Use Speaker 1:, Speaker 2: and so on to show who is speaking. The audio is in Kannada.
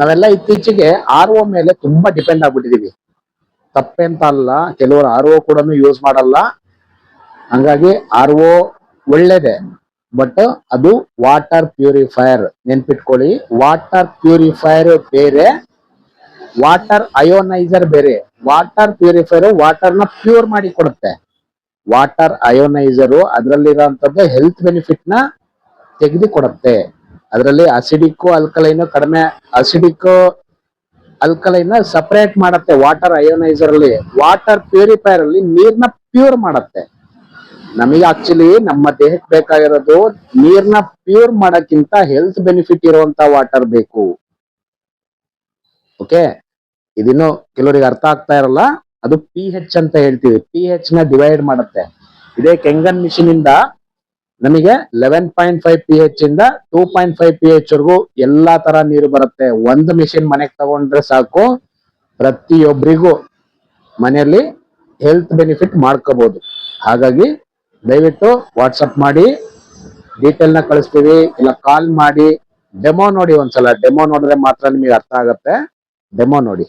Speaker 1: ನಾವೆಲ್ಲ ಇತ್ತೀಚೆಗೆ ಆರ್ ಒ ಮೇಲೆ ತುಂಬಾ ಡಿಪೆಂಡ್ ಆಗ್ಬಿಟ್ಟಿದೀವಿ. ತಪ್ಪೆಂತ ಅಲ್ಲ, ಕೆಲವರು ಆರ್ ಒ ಕೂಡ ಯೂಸ್ ಮಾಡಲ್ಲ. ಹಂಗಾಗಿ ಆರ್ ಒ ಒಳ್ಳೇದೆ, ಬಟ್ ಅದು ವಾಟರ್ ಪ್ಯೂರಿಫೈಯರ್. ನೆನ್ಪಿಟ್ಕೊಳ್ಳಿ, ವಾಟರ್ ಪ್ಯೂರಿಫೈಯರ್ ಬೇರೆ, ವಾಟರ್ ಅಯೋನೈಸರ್ ಬೇರೆ. ವಾಟರ್ ಪ್ಯೂರಿಫೈಯರ್ ವಾಟರ್ ನ ಪ್ಯೂರ್ ಮಾಡಿ ಕೊಡುತ್ತೆ. ವಾಟರ್ ಅಯೋನೈಸರು ಅದರಲ್ಲಿರುವಂತದ್ದು ಹೆಲ್ತ್ ಬೆನಿಫಿಟ್ ನ ತೆಗೆದು ಕೊಡುತ್ತೆ. ಅದರಲ್ಲಿ ಅಸಿಡಿಕ್ ಅಲ್ಕಲೈನ್ ಕಡಿಮೆ, ಅಸಿಡಿಕ್ ಅಲ್ಕಲೈನ್ ಸಪರೇಟ್ ಮಾಡುತ್ತೆ ವಾಟರ್ ಅಯೋನೈಸರ್ ಅಲ್ಲಿ. ವಾಟರ್ ಪ್ಯೂರಿಫೈಯರ್ ಅಲ್ಲಿ ನೀರ್ನ ಪ್ಯೂರ್ ಮಾಡುತ್ತೆ. ನಮಗೆ ಆಕ್ಚುಲಿ ನಮ್ಮ ದೇಹಕ್ಕೆ ಬೇಕಾಗಿರೋದು ನೀರ್ನ ಪ್ಯೂರ್ ಮಾಡಕ್ಕಿಂತ ಹೆಲ್ತ್ ಬೆನಿಫಿಟ್ ಇರುವಂತ ವಾಟರ್ ಬೇಕು. ಓಕೆ, ಇದಿನ್ನು ಕೆಲವರಿಗೆ ಅರ್ಥ ಆಗ್ತಾ ಇರಲ್ಲ. ಅದು ಪಿ ಹೆಚ್ ಅಂತ ಹೇಳ್ತೀವಿ. ಪಿ ಹೆಚ್ ನ ಡಿವೈಡ್ ಮಾಡುತ್ತೆ. ಇದೇ ಕೆಂಗನ್ ಮಿಷಿನ್ ಇಂದ ನಮಗೆ 11.5 ಪಿ ಹೆಚ್ ಇಂದ 2.5 ಪಿ ಹೆಚ್ ವರೆಗೂ ಎಲ್ಲಾ ತರ ನೀರು ಬರುತ್ತೆ. ಒಂದು ಮಿಷಿನ್ ಮನೆಗೆ ತಗೊಂಡ್ರೆ ಸಾಕು, ಪ್ರತಿಯೊಬ್ಬರಿಗೂ ಮನೆಯಲ್ಲಿ ಹೆಲ್ತ್ ಬೆನಿಫಿಟ್ ಮಾಡ್ಕೋಬಹುದು. ಹಾಗಾಗಿ ದಯವಿಟ್ಟು ವಾಟ್ಸಪ್ ಮಾಡಿ, ಡೀಟೇಲ್ ನ ಕಳಿಸ್ತೀವಿ, ಇಲ್ಲ ಕಾಲ್ ಮಾಡಿ ಡೆಮೋ ನೋಡಿ. ಒಂದ್ಸಲ ಡೆಮೋ ನೋಡಿದ್ರೆ ಮಾತ್ರ ನಿಮಗೆ ಅರ್ಥ ಆಗತ್ತೆ. ಡೆಮೋ ನೋಡಿ.